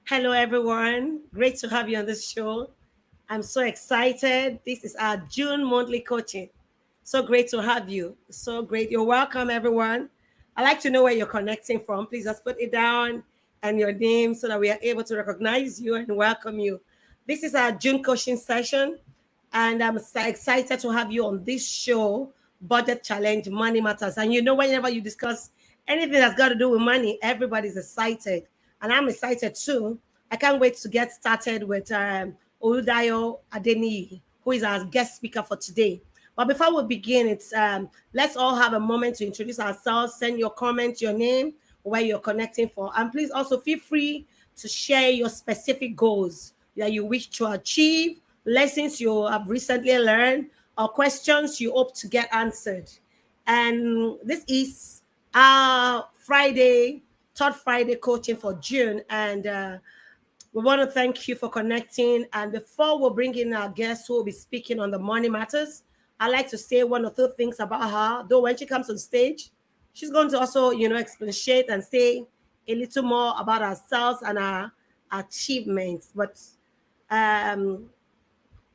Hello, everyone. Great to have you on this show. I'm so excited. This is our June monthly coaching. So great to have you. So great. You're welcome, everyone. I'd like to know where you're connecting from. Please just put it down and your name so that we are able to recognize you and welcome you. This is our June coaching session, and I'm so excited to have you on this show, Budget Challenge Money Matters. And whenever you discuss anything that's got to do with money, everybody's excited. And I'm excited too. I can't wait to get started with Oludayo Adeniyi, who is our guest speaker for today. But before we begin, it's let's all have a moment to introduce ourselves. Send your comment, your name, where you're connecting for, and please also feel free to share your specific goals that you wish to achieve, lessons you have recently learned, or questions you hope to get answered. And this is our Friday, third Friday coaching for June, and we want to thank you for connecting. And before we bring in our guest who will be speaking on the money matters, I like to say one or two things about her. Though when she comes on stage, she's going to also, expatiate and say a little more about ourselves and our achievements. But um,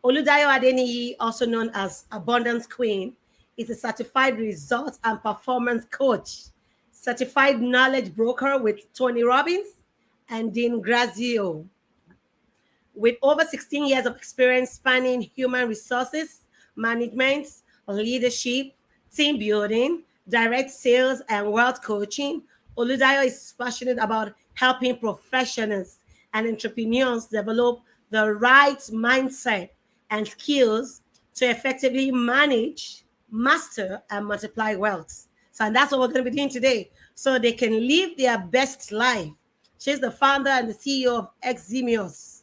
Oludayo Adeniyi, also known as Abundance Queen, is a certified results and performance coach, certified knowledge broker with Tony Robbins and Dean Grazio. With over 16 years of experience spanning human resources, management, leadership, team building, direct sales, and wealth coaching, Oludayo is passionate about helping professionals and entrepreneurs develop the right mindset and skills to effectively manage, master, and multiply wealth. So, and that's what we're going to be doing today, so they can live their best life. She's the founder and the CEO of Eximios.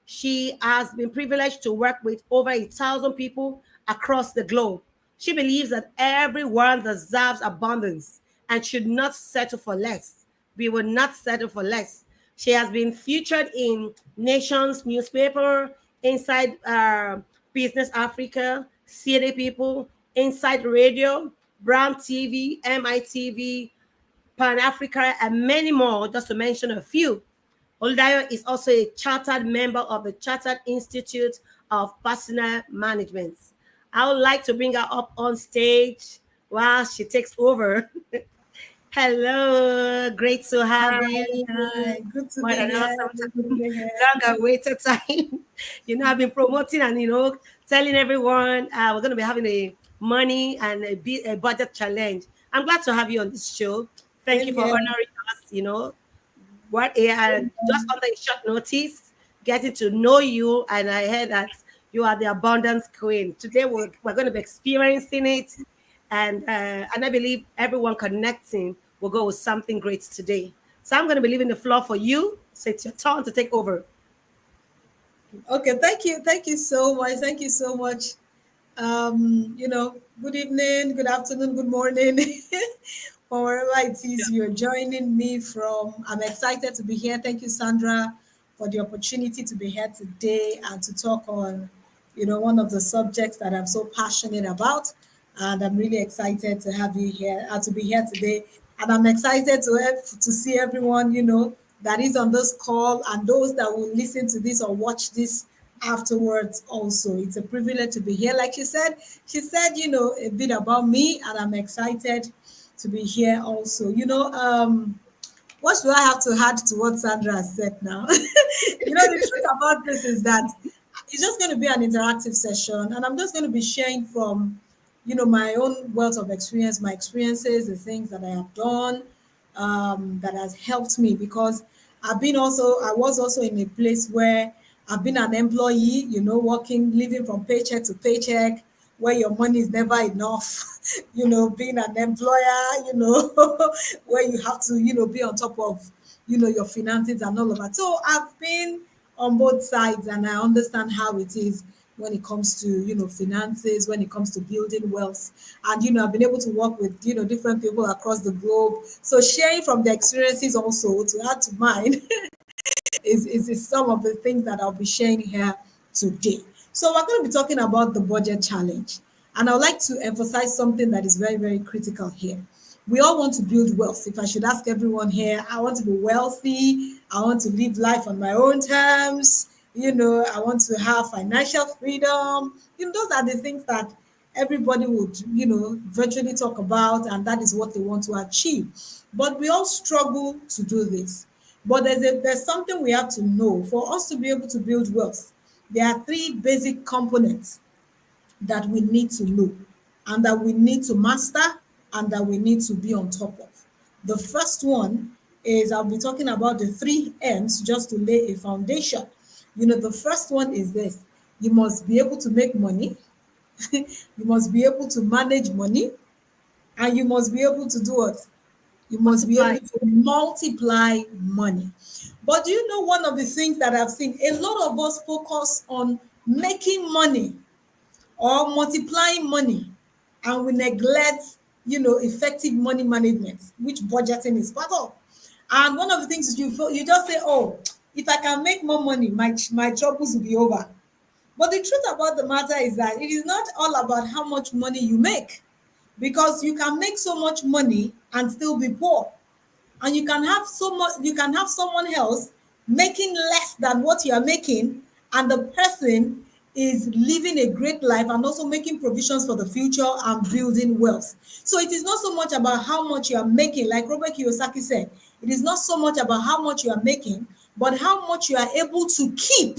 She has been privileged to work with over 1,000 people across the globe. She believes that everyone deserves abundance and should not settle for less. We will not settle for less. She has been featured in Nations newspaper, Inside Business Africa, City People, Inside Radio, Brown TV, MITV, Pan Africa, and many more, just to mention a few. Oldayo is also a chartered member of the Chartered Institute of Personal Management. I would like to bring her up on stage while she takes over. Hello, great to have you. Hi, good to What be an here. awesome Good to time. be here. Long awaited time. I've been promoting and telling everyone we're going to be having a money and a budget challenge. I'm glad to have you on this show. Thank you Same for here. honoring us. Just under a short notice, getting to know you, and I heard that you are the abundance queen. Today we're going to be experiencing it, and I believe everyone connecting will go with something great today. So I'm going to be leaving the floor for you. So it's your turn to take over. Okay, thank you. Thank you so much. Thank you so much. Good evening, good afternoon, good morning. From wherever it is you're joining me from. I'm excited to be here. Thank you, Sandra, for the opportunity to be here today and to talk on, one of the subjects that I'm so passionate about. And I'm really excited to have you here, to be here today. And I'm excited to see everyone, that is on this call and those that will listen to this or watch this afterwards also. It's a privilege to be here. Like she said, a bit about me, and I'm excited to be here also. What do I have to add to what Sandra has said now? The truth about this is that it's just going to be an interactive session, and I'm just going to be sharing from, my own wealth of experience, my experiences, the things that I have done, that has helped me because I was also in a place where I've been an employee, working, living from paycheck to paycheck, where your money is never enough, being an employer, where you have to, be on top of, your finances and all of that. So I've been on both sides and I understand how it is when it comes to, finances, when it comes to building wealth. And, I've been able to work with, different people across the globe. So sharing from the experiences also to add to mine is some of the things that I'll be sharing here today. So we're going to be talking about the budget challenge. And I would like to emphasize something that is very, very critical here. We all want to build wealth. If I should ask everyone here, I want to be wealthy. I want to live life on my own terms. I want to have financial freedom. Those are the things that everybody would, virtually talk about, and that is what they want to achieve. But we all struggle to do this. But there's something we have to know. For us to be able to build wealth, there are three basic components that we need to know, and that we need to master, and that we need to be on top of. The first one is, I'll be talking about the three M's just to lay a foundation. The first one is this: you must be able to make money, you must be able to manage money, and you must be able to do what? You must be Multiply. able to multiply money. But do you know one of the things that I've seen? A lot of us focus on making money or multiplying money, and we neglect effective money management, which budgeting is part of. And one of the things is you just say, oh, if I can make more money, my troubles will be over. But the truth about the matter is that it is not all about how much money you make, because you can make so much money and still be poor, and you can have someone else making less than what you are making, and the person is living a great life and also making provisions for the future and building wealth. So it is not so much about how much you are making, like Robert Kiyosaki said. It is not so much about how much you are making, but how much you are able to keep.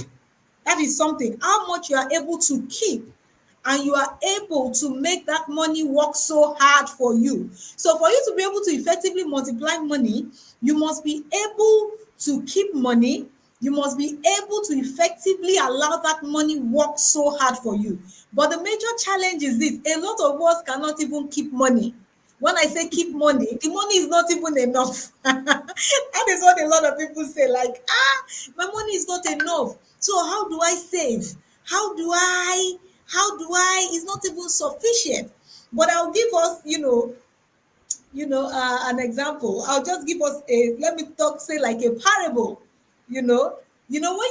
That is something. How much you are able to keep, and you are able to make that money work so hard for you. So for you to be able to effectively multiply money, you must be able to keep money. You must be able to effectively allow that money work so hard for you. But the major challenge is this: a lot of us cannot even keep money. When I say keep money, the money is not even enough. That is what a lot of people say, like, my money is not enough. So how do I save? How do I it's not even sufficient. But I'll give us, an example. I'll just give us let me talk, say, like a parable. When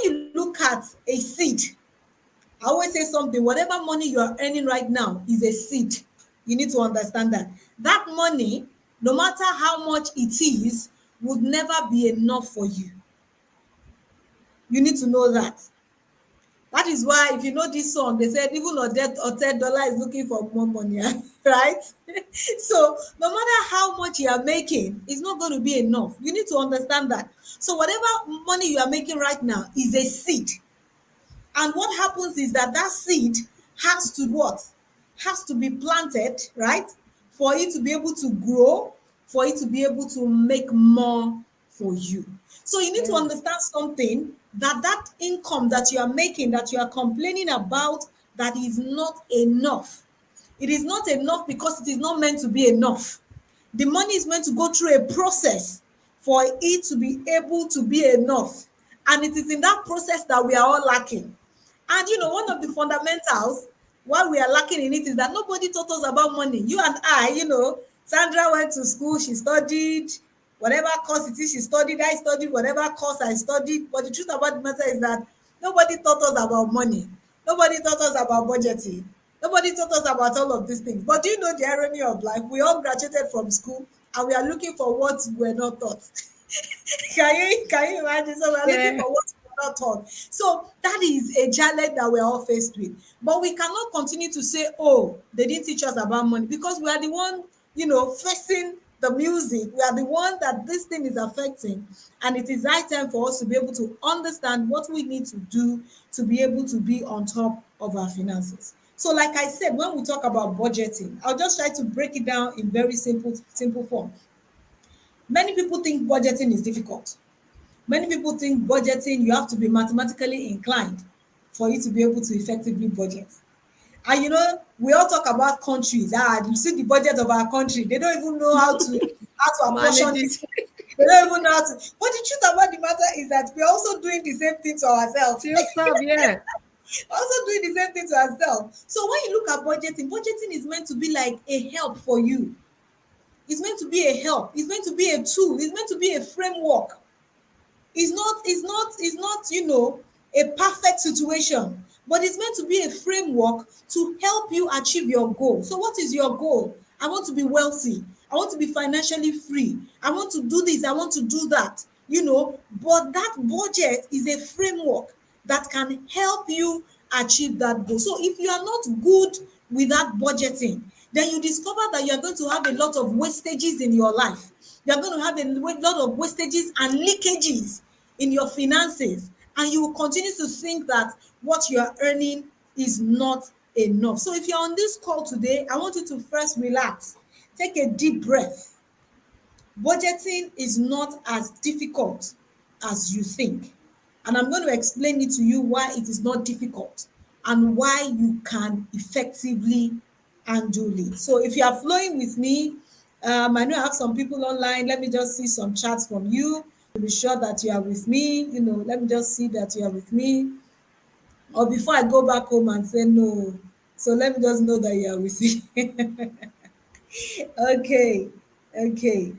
you look at a seed, I always say something: whatever money you are earning right now is a seed. You need to understand that money, no matter how much it is, would never be enough for you. You need to know that. That is why, if you know this song, they said even $10 is looking for more money, right? So no matter how much you are making, it's not going to be enough. You need to understand that. So whatever money you are making right now is a seed. And what happens is that seed has to what? Has to be planted, right? For it to be able to grow, for it to be able to make more for you. So you need to Yeah. understand something, that income that you are making, that you are complaining about, that is not enough. It is not enough because it is not meant to be enough. The money is meant to go through a process for it to be able to be enough. And it is in that process that we are all lacking. And one of the fundamentals why we are lacking in it is that nobody taught us about money. You and I, Sandra went to school, she studied whatever course it is she studied, I studied whatever course I studied. But the truth about the matter is that nobody taught us about money. Nobody taught us about budgeting. Nobody taught us about all of these things. But do you know the irony of life? We all graduated from school and we are looking for what we're not taught. Can you imagine? So we're looking Yeah. for what we're not taught. So that is a challenge that we're all faced with. But we cannot continue to say, oh, they didn't teach us about money, because we are the one, facing the music. We are the one that this thing is affecting. And it is high time for us to be able to understand what we need to do to be able to be on top of our finances. So, like I said, when we talk about budgeting, I'll just try to break it down in very simple form. Many people think budgeting is difficult. Many people think budgeting, you have to be mathematically inclined for you to be able to effectively budget. And we all talk about countries. You see the budget of our country, they don't even know how to Manage apportion it this. They don't even know how to. But the truth about the matter is that we're also doing the same thing to to ourselves. yourself. Yeah. Also doing the same thing to ourselves. So when you look at budgeting is meant to be like a help for you. It's meant to be a help. It's meant to be a tool. It's meant to be a framework. It's not a perfect situation, but it's meant to be a framework to help you achieve your goal. So what is your goal? I want to be wealthy. I want to be financially free. I want to do this. I want to do that. But that budget is a framework that can help you achieve that goal. So if you are not good with that budgeting, then you discover that you are going to have a lot of wastages in your life. You are going to have a lot of wastages and leakages in your finances, and you will continue to think that what you are earning is not enough. So if you're on this call today, I want you to first relax, take a deep breath. Budgeting is not as difficult as you think. And I'm going to explain it to you why it is not difficult and why you can effectively handle it. So if you are flowing with me, I know I have some people online. Let me just see some chats from you to be sure that you are with me. Let me just see that you are with me. Or before I go back home and say no. So let me just know that you are with me. Okay, okay,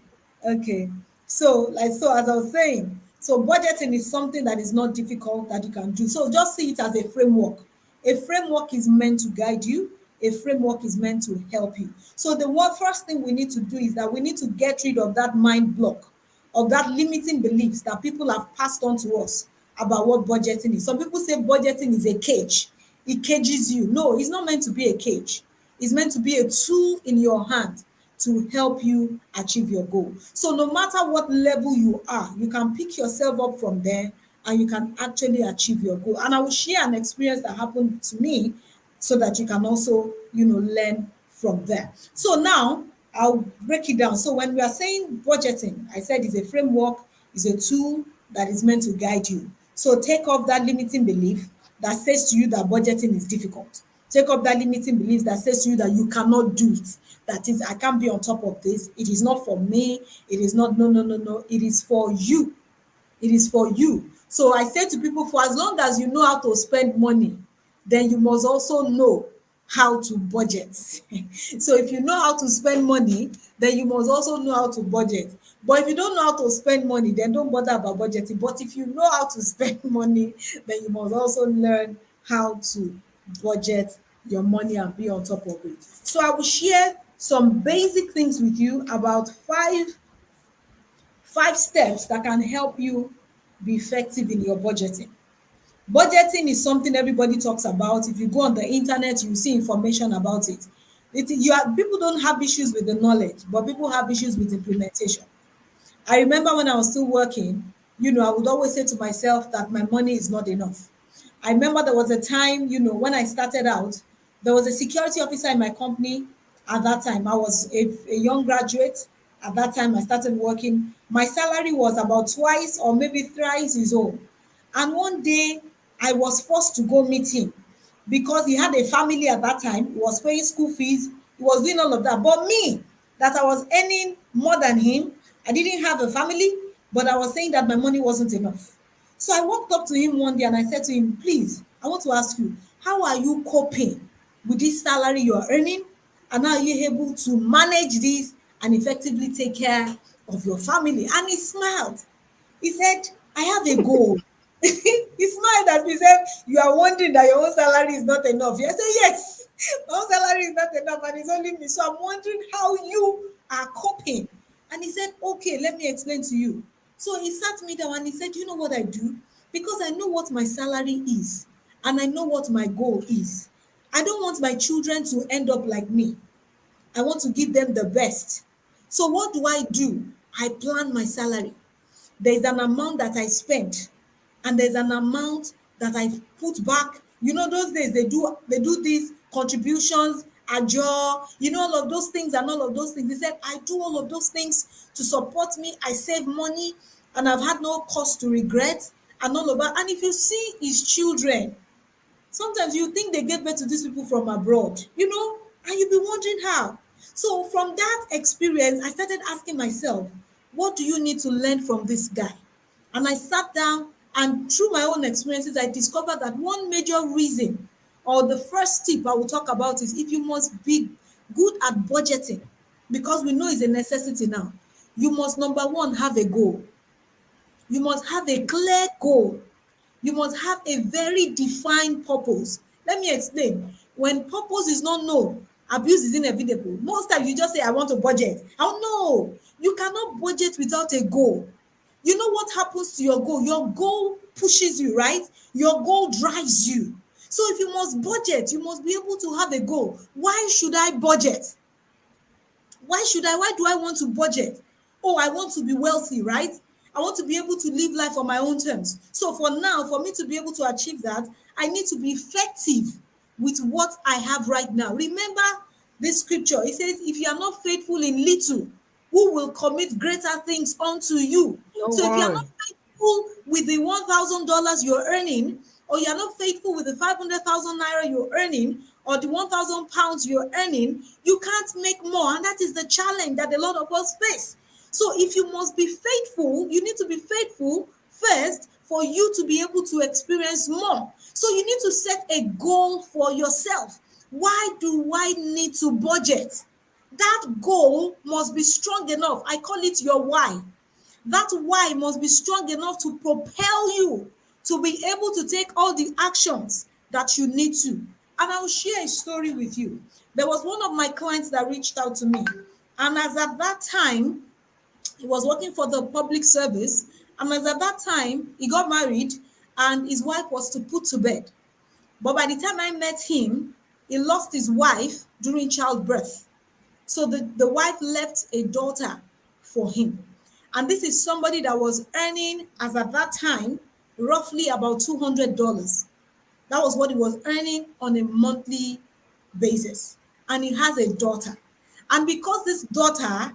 okay. So as I was saying, so budgeting is something that is not difficult that you can do. So just see it as a framework. A framework is meant to guide you. A framework is meant to help you. So the first thing we need to do is that we need to get rid of that mind block, of that limiting beliefs that people have passed on to us about what budgeting is. Some people say budgeting is a cage. It cages you. No, it's not meant to be a cage. It's meant to be a tool in your hand to help you achieve your goal. So no matter what level you are, you can pick yourself up from there and you can actually achieve your goal. And I will share an experience that happened to me so that you can also, learn from there. So now I'll break it down. So when we are saying budgeting, I said it's a framework, it's a tool that is meant to guide you. So take off that limiting belief that says to you that budgeting is difficult. Take up that limiting belief that says to you that you cannot do it. That is, I can't be on top of this. It is not for me. It is not, no, no, no, no. It is for you. It is for you. So I say to people, for as long as you know how to spend money, then you must also know how to budget. So if you know how to spend money, then you must also know how to budget. But if you don't know how to spend money, then don't bother about budgeting. But if you know how to spend money, then you must also learn how to budget your money and be on top of it. So I will share some basic things with you about five steps that can help you be effective in your budgeting. Budgeting is something everybody talks about. If you go on the internet, you see information about it. People don't have issues with the knowledge, but people have issues with implementation. I remember when I was still working, I would always say to myself that my money is not enough. I remember there was a time, when I started out, there was a security officer in my company at that time. I was a young graduate. At that time, I started working. My salary was about twice or maybe thrice his own. And one day, I was forced to go meet him because he had a family at that time. He was paying school fees. He was doing all of that. But me, that I was earning more than him, I didn't have a family, but I was saying that my money wasn't enough. So I walked up to him one day and I said to him, please, I want to ask you, how are you coping with this salary you are earning? And how are you able to manage this and effectively take care of your family? And he smiled. He said, I have a goal. He smiled at me, said, you are wondering that your own salary is not enough. I said, yes, my own salary is not enough and it's only me. So I'm wondering how you are coping. And he said, okay, let me explain to you. So he sat me down and he said, you know what I do? Because I know what my salary is and I know what my goal is. I don't want my children to end up like me. I want to give them the best. So what do? I plan my salary. There's an amount that I spend and there's an amount that I put back. Those days they do these contributions, ajo, all of those things and all of those things. He said, I do all of those things to support me. I save money and I've had no cause to regret and all of that. And if you see his children, sometimes you think they get birth to these people from abroad, and you'll be wondering how. So from that experience, I started asking myself, what do you need to learn from this guy? And I sat down and through my own experiences, I discovered that one major reason or the first tip I will talk about is if you must be good at budgeting, because we know it's a necessity now, you must, number one, have a goal. You must have a clear goal. You must have a very defined purpose. Let me explain. When purpose is not known, Abuse is inevitable. Most times you just say, I want to budget. Oh no, you cannot budget without a goal. You know what happens to your goal? Your goal pushes you, right? Your goal drives you. So if you must budget, you must be able to have a goal. Why should I budget? Why do I want to budget? Oh, I want to be wealthy, right? I want to be able to live life on my own terms. So for now, for me to be able to achieve that, I need to be effective with what I have right now. Remember this scripture. It says, if you are not faithful in little, who will commit greater things unto you? No So if you are not one. faithful with the $1,000 you're earning, or you're not faithful with the 500,000 naira you're earning, or the 1,000 pounds you're earning, you can't make more. And that is the challenge that a lot of us face. So if you must be faithful, you need to be faithful first for you to be able to experience more. So you need to set a goal for yourself. Why do I need to budget? That goal must be strong enough. I call it your why. That why must be strong enough to propel you to be able to take all the actions that you need to. And I'll share a story with you. There was one of my clients that reached out to me. And as at that time, he was working for the public service. And as at that time, he got married and his wife was to put to bed. But by the time I met him, he lost his wife during childbirth. So the wife left a daughter for him. And this is somebody that was earning, as at that time, roughly about $200. That was what he was earning on a monthly basis. And he has a daughter. And because this daughter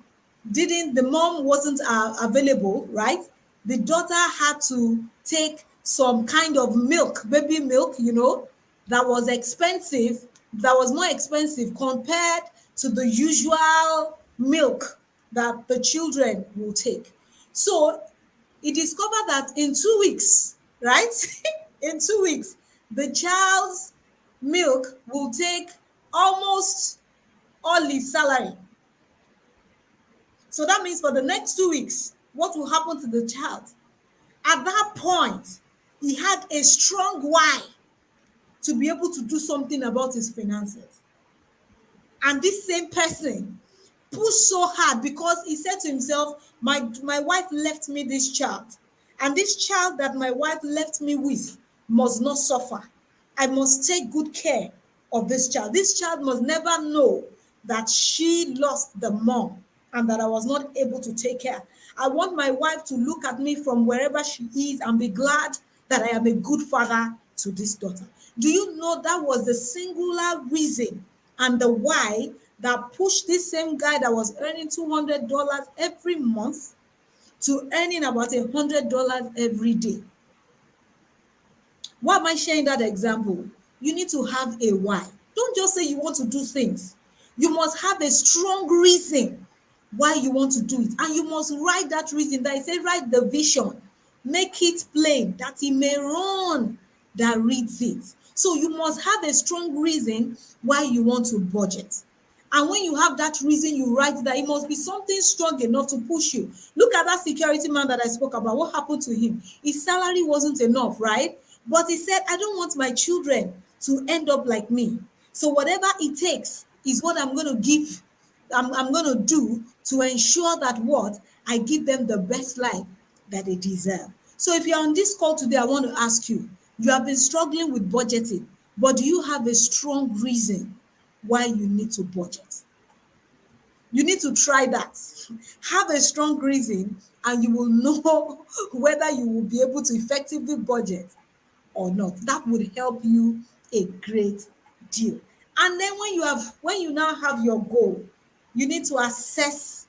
the mom wasn't available, right? The daughter had to take some kind of milk, baby milk, that was expensive, that was more expensive compared to the usual milk that the children will take. So he discovered that in 2 weeks, right? In 2 weeks, the child's milk will take almost all his salary. So that means for the next 2 weeks, what will happen to the child? At that point, he had a strong why to be able to do something about his finances. And this same person pushed so hard because he said to himself, my wife left me this child. And this child that my wife left me with must not suffer. I must take good care of this child. This child must never know that she lost the mom and that I was not able to take care. I want my wife to look at me from wherever she is and be glad that I am a good father to this daughter. Do you know that was the singular reason and the why that pushed this same guy that was earning $200 every month to earning about $100 every day? Why am I sharing that example? You need to have a why. Don't just say you want to do things. You must have a strong reason why you want to do it. And you must write that reason. That I say, write the vision. Make it plain that he may run that reads it. So you must have a strong reason why you want to budget. And when you have that reason, you write that it must be something strong enough to push you. Look at that security man that I spoke about. What happened to him? His salary wasn't enough, right? But he said, I don't want my children to end up like me. So whatever it takes is what I'm going to give. I'm going to do to ensure that what I give them the best life that they deserve. So if you're on this call today, I want to ask you, you have been struggling with budgeting, but do you have a strong reason why you need to budget? You need to try that. Have a strong reason and you will know whether you will be able to effectively budget or not. That would help you a great deal. And then when you now have your goal, you need to assess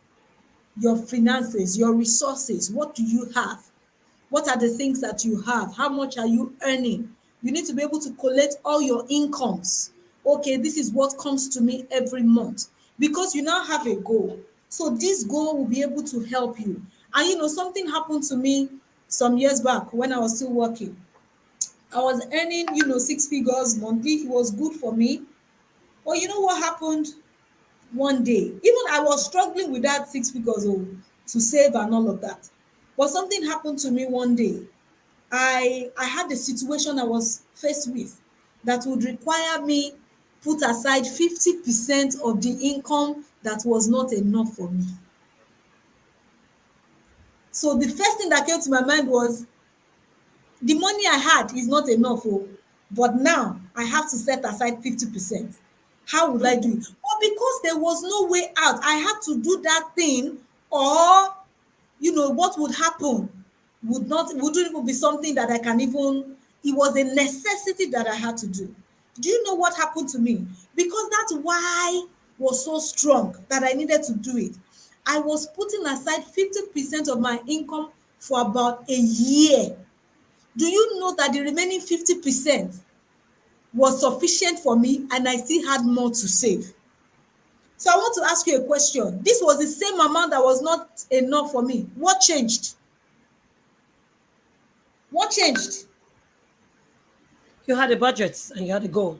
your finances, your resources. What do you have? What are the things that you have? How much are you earning? You need to be able to collect all your incomes. Okay, this is what comes to me every month because you now have a goal. So this goal will be able to help you. And something happened to me some years back when I was still working. I was earning, 6 figures monthly. It was good for me. But you know what happened one day? Even I was struggling with that 6 figures to save and all of that. But something happened to me one day. I had a situation I was faced with that would require me put aside 50% of the income that was not enough for me. So the first thing that came to my mind was, the money I had is not enough, oh, but now I have to set aside 50%. How would I do it? But because there was no way out, I had to do that thing, or what would happen wouldn't even be something that I can even, it was a necessity that I had to do. Do you know what happened to me? Because that why was so strong that I needed to do it. I was putting aside 50% of my income for about a year. Do you know that the remaining 50% was sufficient for me and I still had more to save? So I want to ask you a question. This was the same amount that was not enough for me. What changed? What changed? You had a budget and you had a goal.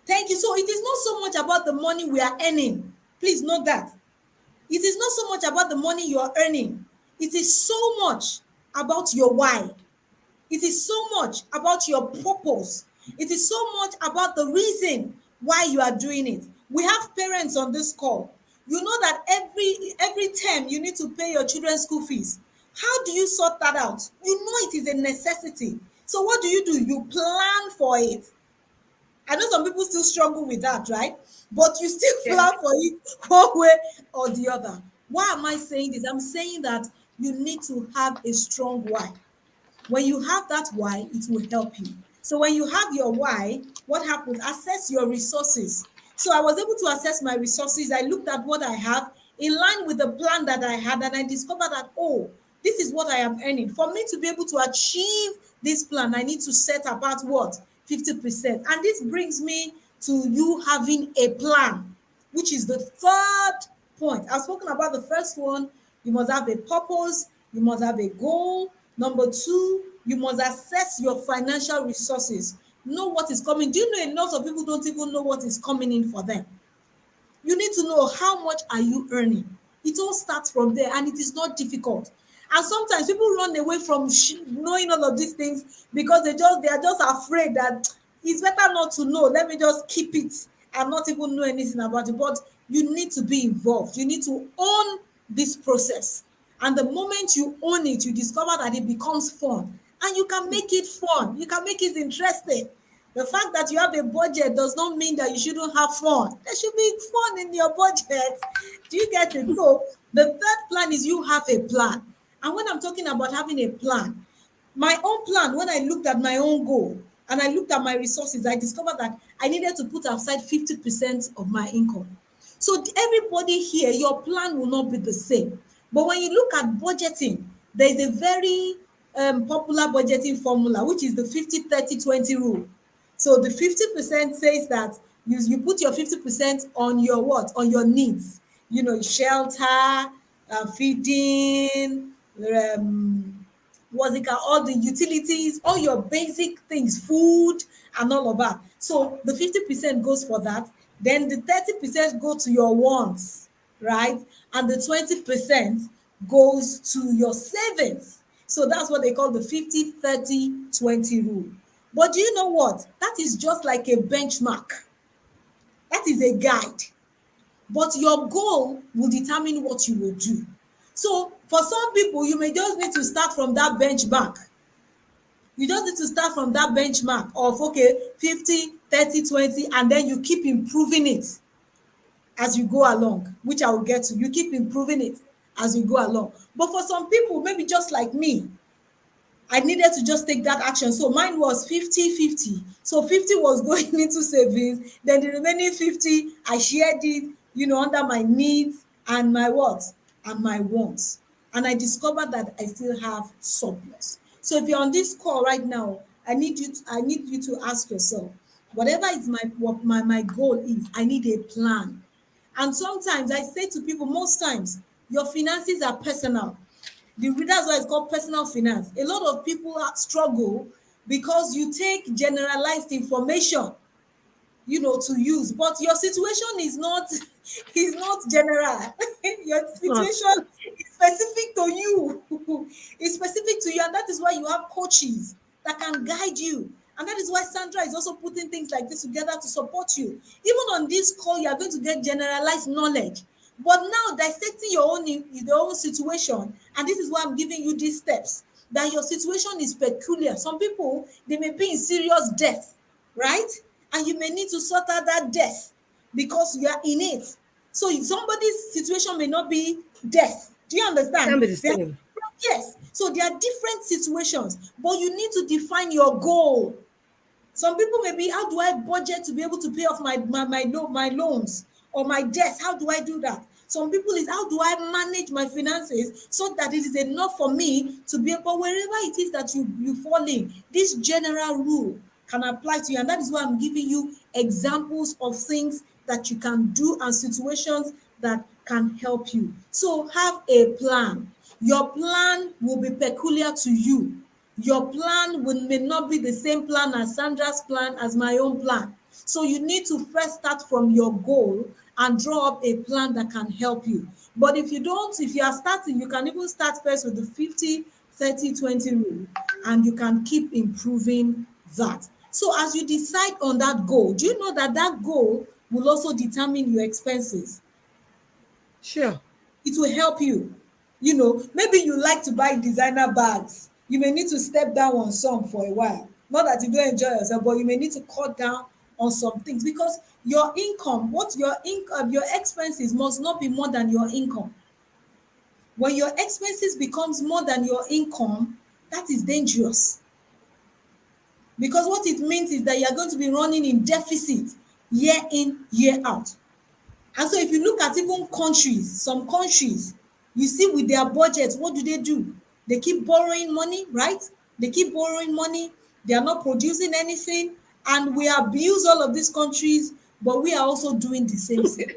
Thank you. So it is not so much about the money we are earning. Please note that. It is not so much about the money you are earning. It is so much about your why. It is so much about your purpose. It is so much about the reason why you are doing it. We have parents on this call. You know that every term you need to pay your children's school fees. How do you sort that out? You know it is a necessity. So what do? You plan for it. I know some people still struggle with that, right? But you still Yeah. plan for it one way or the other. Why am I saying this? I'm saying that you need to have a strong why. When you have that why, it will help you. So when you have your why, what happens? Assess your resources. So I was able to assess my resources. I looked at what I have in line with the plan that I had, and I discovered that, oh, this is what I am earning. For me to be able to achieve this plan, I need to set apart what? 50%. And this brings me to you having a plan, which is the third point. I've spoken about the first one. You must have a purpose, you must have a goal. Number two, you must assess your financial resources. Know what is coming. Do you know a lot of people don't even know what is coming in for them? You need to know how much are you earning. It all starts from there, and it is not difficult. And sometimes people run away from knowing all of these things because they are just afraid that it's better not to know. Let me just keep it and not even know anything about it. But you need to be involved. You need to own this process. And the moment you own it, you discover that it becomes fun. And you can make it fun. You can make it interesting. The fact that you have a budget does not mean that you shouldn't have fun. There should be fun in your budget. Do you get it? So the third plan is you have a plan. And when I'm talking about having a plan, my own plan, when I looked at my own goal and I looked at my resources, I discovered that I needed to put aside 50% of my income. So everybody here, your plan will not be the same. But when you look at budgeting, there is a very popular budgeting formula, which is the 50-30-20 rule. So the 50% says that you put your 50% on your what? On your needs. Shelter, feeding, what's it called? All the utilities, all your basic things, food, and all of that. So the 50% goes for that. Then the 30% go to your wants, right? And the 20% goes to your savings. So that's what they call the 50-30-20 rule. But do you know what? That is just like a benchmark. That is a guide. But your goal will determine what you will do. So for some people, you may just need to start from that benchmark. You just need to start from that benchmark of, okay, 50-30-20, and then you keep improving it as you go along, which I will get to. You keep improving it as you go along. But for some people, maybe just like me, I needed to just take that action. So mine was 50-50. So 50 was going into savings. Then the remaining 50, I shared it, under my needs and my what? And my wants. And I discovered that I still have surplus. So if you're on this call right now, I need you to ask yourself, whatever is what my goal is, I need a plan. And sometimes I say to people, most times, your finances are personal. That's why it's called personal finance. A lot of people struggle because you take generalized information, to use, but your situation is not is not general. Your It's not. situation is specific to you. It's specific to you, and that is why you have coaches that can guide you And that is why Sandra is also putting things like this together to support you. Even on this call, you are going to get generalized knowledge. But now dissecting your own situation, and this is why I'm giving you these steps, that your situation is peculiar. Some people, they may be in serious death, right? And you may need to sort out that death because you are in it. So somebody's situation may not be death. Do you Can understand? be the There are same. yes. So there are different situations, but you need to define your goal. Some people may be, how do I budget to be able to pay off my loans or my debts? How do I do that? Some people is, how do I manage my finances so that it is enough for me to be able, wherever it is that you fall in, this general rule can apply to you. And that is why I'm giving you examples of things that you can do and situations that can help you. So have a plan. Your plan will be peculiar to you. Your plan may not be the same plan as Sandra's plan, as my own plan. So you need to first start from your goal and draw up a plan that can help you. But if you don't, if you are starting, you can even start first with the 50-30-20 rule, and you can keep improving that. So as you decide on that goal, do you know that that goal will also determine your expenses? Sure. It will help you. You know, maybe you like to buy designer bags. You may need to step down on some for a while. Not that you don't enjoy yourself, but you may need to cut down on some things because your income, what your income, your expenses must not be more than your income. When your expenses becomes more than your income, that is dangerous because what it means is that you are going to be running in deficit year in, year out. And so if you look at even countries, some countries, you see with their budgets, what do? They keep borrowing money, right? They keep borrowing money. They are not producing anything. And we abuse all of these countries, but we are also doing the same thing.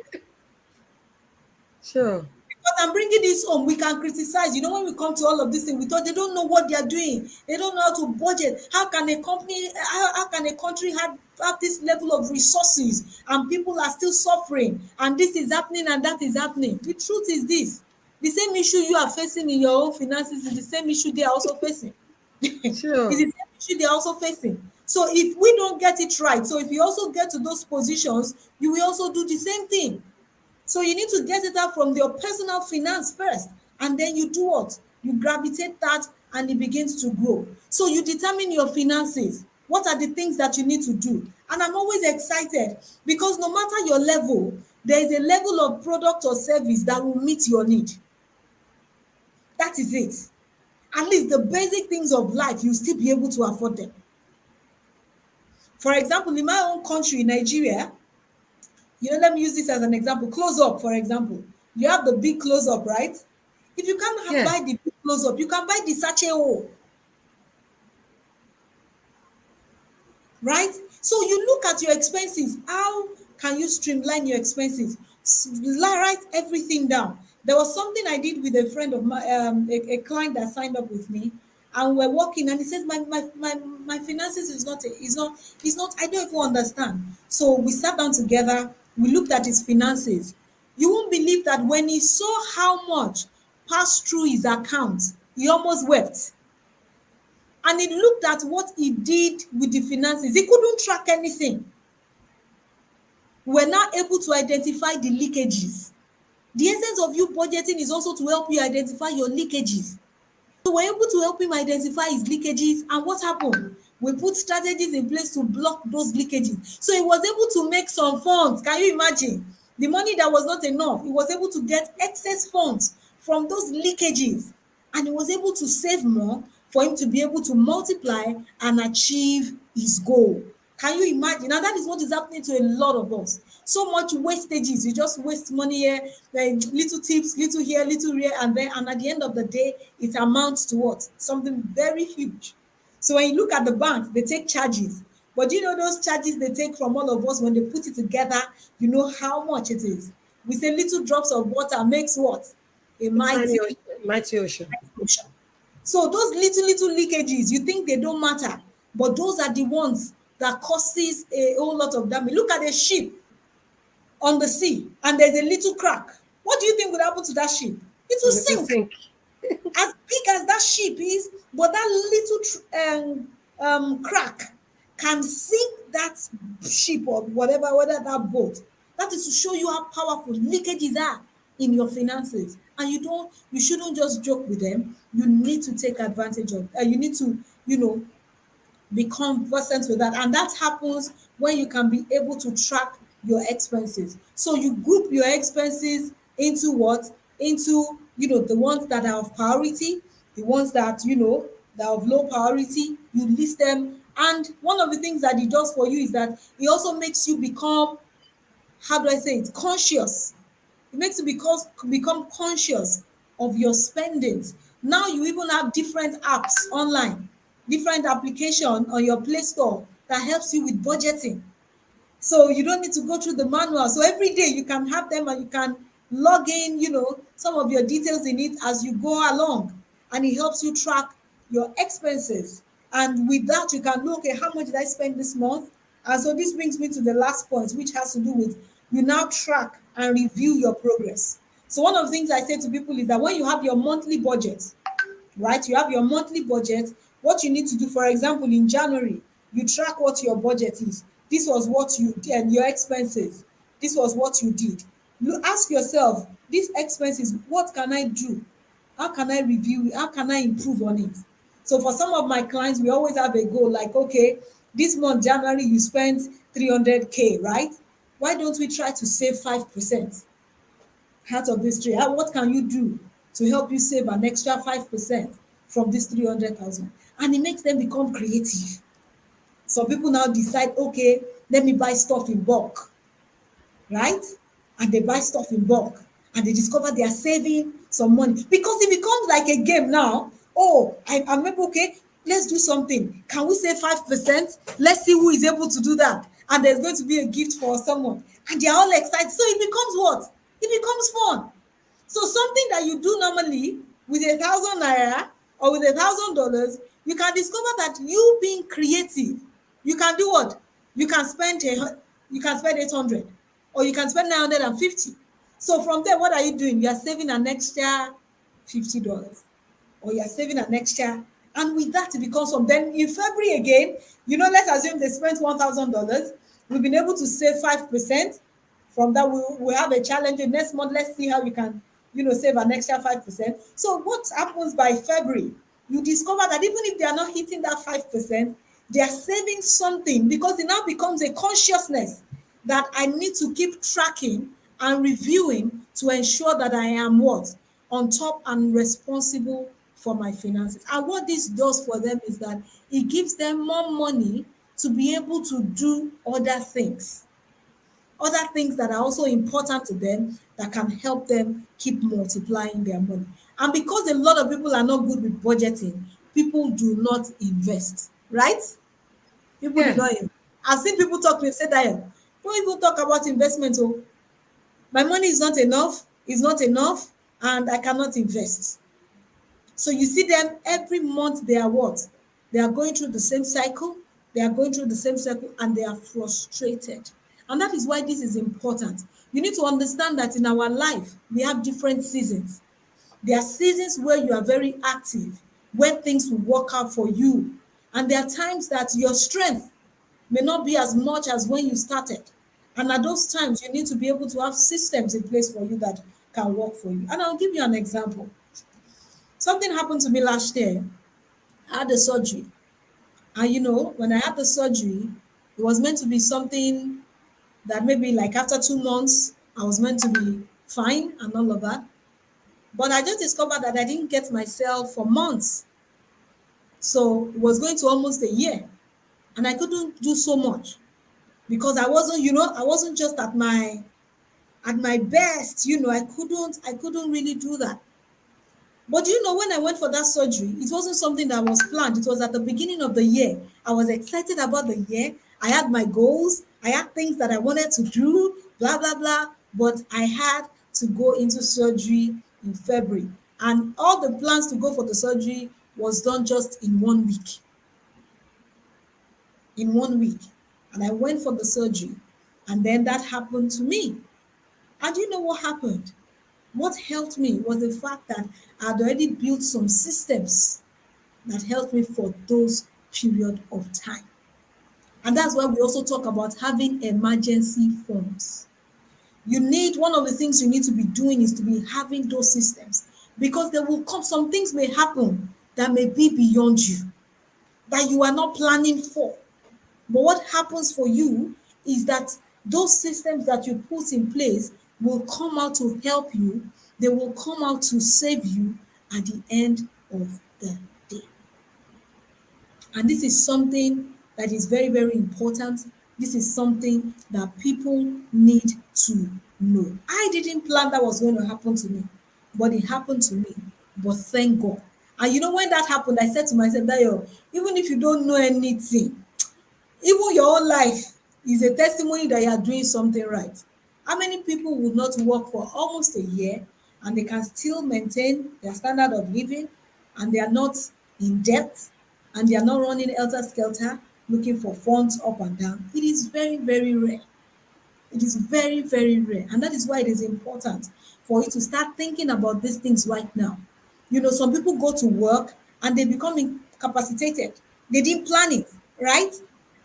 Sure. Because I'm bringing this home, we can criticize. You know, when we come to all of these things, we thought they don't know what they are doing. They don't know how to budget. How can a company, how can a country have this level of resources and people are still suffering and this is happening and that is happening? The truth is this: the same issue you are facing in your own finances is the same issue they are also facing. It's the Sure. same issue they are also facing. So if we don't get it right, so if you also get to those positions, you will also do the same thing. So you need to get it out from your personal finance first, and then you do what? You gravitate that and it begins to grow. So you determine your finances. What are the things that you need to do? And I'm always excited because no matter your level, there is a level of product or service that will meet your need. That is it. At least the basic things of life, you still be able to afford them. For example, in my own country, Nigeria, let me use this as an example. Close up, for example. You have the big close up, right? If you can't Yeah. buy the big close up, you can buy the sachet hole, right? So you look at your expenses. How can you streamline your expenses? Write everything down. There was something I did with a friend of my, a client that signed up with me, and we're working, and he says, my finances is not, I don't even understand. So we sat down together, we looked at his finances. You won't believe that when he saw how much passed through his account, he almost wept. And he looked at what he did with the finances. He couldn't track anything. We're now able to identify the leakages. The essence of you budgeting is also to help you identify your leakages. So we're able to help him identify his leakages. And what happened? We put strategies in place to block those leakages. So he was able to make some funds. Can you imagine? The money that was not enough, he was able to get excess funds from those leakages. And he was able to save more for him to be able to multiply and achieve his goal. Can you imagine? And that is what is happening to a lot of us. So much wastages. You just waste money here, then little tips, little here, little here, and at the end of the day, it amounts to what? Something very huge. So when you look at the bank, they take charges. But you know those charges they take from all of us when they put it together, you know how much it is. We say little drops of water makes what? A A tiny mighty ocean, mighty ocean. ocean. So those little leakages, you think they don't matter, but those are the ones that causes a whole lot of damage. Look at a ship on the sea and there's a little crack. What do you think would happen to that ship? It will Little sink. sink. As big as that ship is, but that little crack can sink that ship or whatever, whether that boat. That is to show you how powerful leakages are in your finances. And you shouldn't just joke with them. You need to take advantage of, you need to, you know, be conversant with that. And that happens when you can be able to track your expenses. So you group your expenses into what? Into, you know, the ones that are of priority, the ones that, you know, that are of low priority, you list them. And one of the things that it does for you is that it also makes you become, how do I say it, conscious. It makes you become conscious of your spendings. Now you even have different apps online, different application on your Play Store that helps you with budgeting. So you don't need to go through the manual. So every day you can have them and you can log in, you know, some of your details in it as you go along. And it helps you track your expenses. And with that, you can know, okay, how much did I spend this month? And so this brings me to the last point, which has to do with you now track and review your progress. So one of the things I say to people is that when you have your monthly budget, right? You have your monthly budget. What you need to do, for example, in January, you track what your budget is. This was what you did, and your expenses. This was what you did. You ask yourself, these expenses, what can I do? How can I review it? How can I improve on it? So for some of my clients, we always have a goal like, okay, this month, January, you spent 300K, right? Why don't we try to save 5%? Out of this three, what can you do to help you save an extra 5% from this 300,000? And it makes them become creative. Some people now decide, okay, let me buy stuff in bulk, right? And they buy stuff in bulk and they discover they are saving some money because it becomes like a game now. Oh, I'm able, okay, let's do something. Can we save 5%? Let's see who is able to do that. And there's going to be a gift for someone. And they're all excited. So it becomes what? It becomes fun. So something that you do normally with 1,000 naira or with $1,000, you can discover that you being creative, you can do what? You can spend you can spend 800 or you can spend 950. So from there, what are you doing? You are saving an extra $50 or you're saving an extra. And with that, it becomes some. Then in February again, you know, let's assume they spent $1,000. We've been able to save 5%. From that, we'll have a challenge. Next month, let's see how we can, you know, save an extra 5%. So what happens by February? You discover that even if they are not hitting that 5%, they are saving something because it now becomes a consciousness that I need to keep tracking and reviewing to ensure that I am what? On top and responsible for my finances. And what this does for them is that it gives them more money to be able to do other things that are also important to them that can help them keep multiplying their money. And because a lot of people are not good with budgeting, people do not invest, right? People do Yeah. not invest. I've seen people talk to me, say that, don't even talk about investment. Oh, my money is not enough, and I cannot invest. So you see them every month, they are what? They are going through the same cycle, they are going through the same cycle, and they are frustrated. And that is why this is important. You need to understand that in our life, we have different seasons. There are seasons where you are very active, where things will work out for you. And there are times that your strength may not be as much as when you started. And at those times, you need to be able to have systems in place for you that can work for you. And I'll give you an example. Something happened to me last year. I had a surgery. And you know, when I had the surgery, it was meant to be something that maybe like after 2 months, I was meant to be fine and all of that. But I just discovered that I didn't get myself for months. So it was going to almost a year. And I couldn't do so much because I wasn't, you know, I wasn't just at my best, you know, I couldn't really do that. But you know, when I went for that surgery, it wasn't something that was planned. It was at the beginning of the year. I was excited about the year. I had my goals. I had things that I wanted to do, blah, blah, blah. But I had to go into surgery in February. And all the plans to go for the surgery was done just in 1 week. In 1 week. And I went for the surgery. And then that happened to me. And you know what happened? What helped me was the fact that I had already built some systems that helped me for those period of time. And that's why we also talk about having emergency funds. You need, one of the things you need to be doing is to be having those systems, because there will come, some things may happen that may be beyond you, that you are not planning for. But what happens for you is that those systems that you put in place will come out to help you, they will come out to save you at the end of the day. And this is something that is very, very important. This is something that people need to know. I didn't plan that was going to happen to me, but it happened to me. But thank God. And you know, when that happened, I said to myself, that even if you don't know anything, even your own life is a testimony that you are doing something right. How many people would not work for almost a year and they can still maintain their standard of living, and they are not in debt, and they are not running helter skelter looking for funds up and down? It is very, very rare. It is very, very rare. And that is why it is important for you to start thinking about these things right now. You know, some people go to work and they become incapacitated. They didn't plan it, right?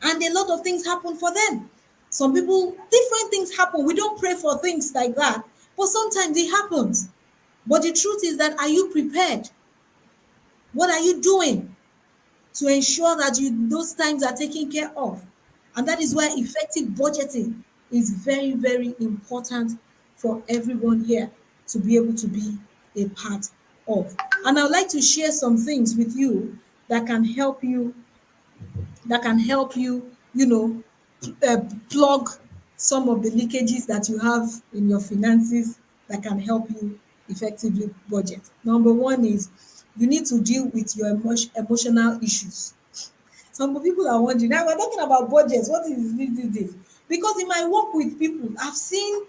And a lot of things happen for them. Some people, different things happen. We don't pray for things like that, but sometimes it happens. But the truth is that, are you prepared? What are you doing to ensure that those times are taken care of? And that is why effective budgeting is very, very important for everyone here to be able to be a part of. And I would like to share some things with you that can help you, you know, plug some of the leakages that you have in your finances, that can help you effectively budget. Number one is, you need to deal with your emotional issues. Some people are wondering, now we're talking about budgets, what is this? Because in my work with people, I've seen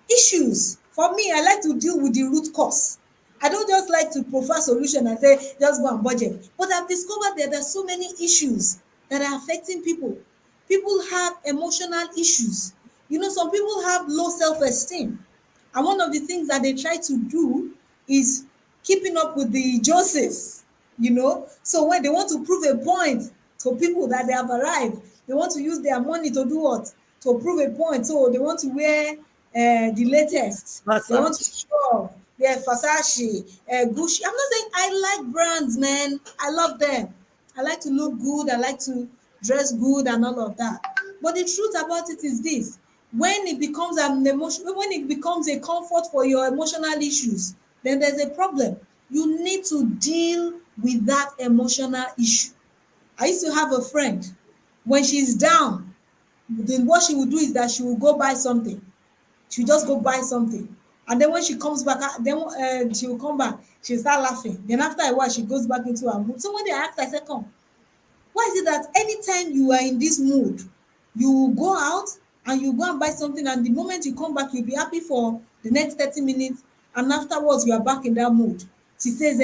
issues. For me, I like to deal with the root cause. I don't just like to provide solution and say just go and budget. But I've discovered that there's so many issues that are affecting people. People have emotional issues. You know, some people have low self-esteem. And one of the things that they try to do is keeping up with the Joneses, you know. So when they want to prove a point to people that they have arrived, they want to use their money to do what? To prove a point. So they want to wear the latest. They want to Versace. show off. Yeah, Versace, Gucci. I'm not saying I like brands, man. I love them. I like to look good. I like to dress good and all of that. But the truth about it is this: when it becomes an emotion, when it becomes a comfort for your emotional issues, then there's a problem. You need to deal with that emotional issue. I used to have a friend. When she's down, then what she will do is that she will go buy something. She will just go buy something. And then when she comes back, then she will come back. She'll start laughing. Then after a while, she goes back into her mood. So when they asked, I said, come, why is it that anytime you are in this mood, you will go out and you go and buy something, and the moment you come back, you'll be happy for the next 30 minutes, and afterwards you are back in that mood? She says,